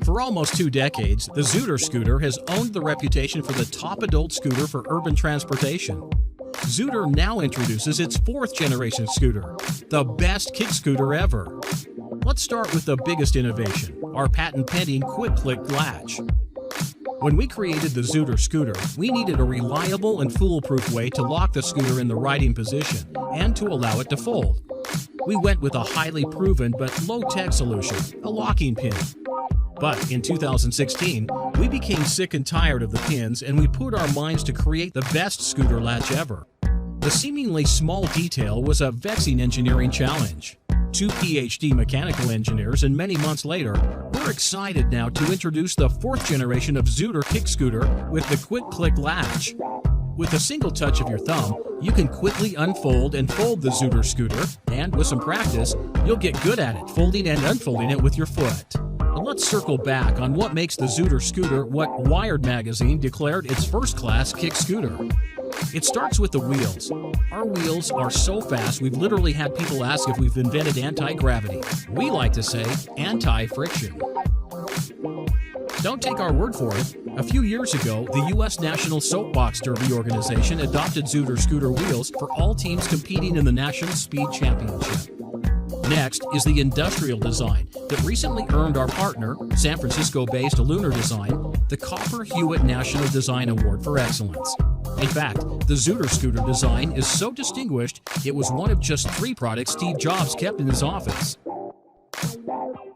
For almost 2 decades, the XOOTR scooter has owned the reputation for the top adult scooter for urban transportation. XOOTR now introduces its 4th generation scooter, the best kick scooter ever. Let's start with the biggest innovation, our patent-pending QuickClick latch. When we created the XOOTR scooter, we needed a reliable and foolproof way to lock the scooter in the riding position and to allow it to fold. We went with a highly proven but low-tech solution, a locking pin. But in 2016, we became sick and tired of the pins and we put our minds to create the best scooter latch ever. The seemingly small detail was a vexing engineering challenge. 2 PhD mechanical engineers, and many months later, we're excited now to introduce the 4th generation of XOOTR kick scooter with the QuickClick latch. With a single touch of your thumb, you can quickly unfold and fold the XOOTR scooter, and with some practice, you'll get good at it, folding and unfolding it with your foot. Now let's circle back on what makes the XOOTR scooter what Wired magazine declared its first-class kick scooter. It starts with the wheels. Our wheels are so fast we've literally had people ask if we've invented anti-gravity. We like to say anti-friction. Don't take our word for it. A few years ago, the U.S. National Soapbox Derby organization adopted XOOTR scooter wheels for all teams competing in the National Speed Championship. Next is the industrial design that recently earned our partner, San Francisco-based Lunar Design, the Copper Hewitt National Design Award for Excellence. In fact, the XOOTR scooter design is so distinguished, it was one of just 3 products Steve Jobs kept in his office.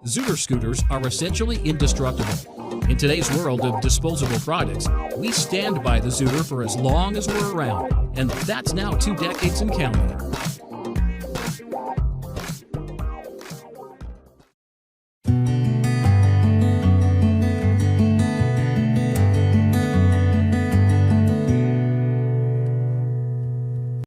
XOOTR scooters are essentially indestructible. In today's world of disposable products, we stand by the XOOTR for as long as we're around, and that's now 2 decades and counting.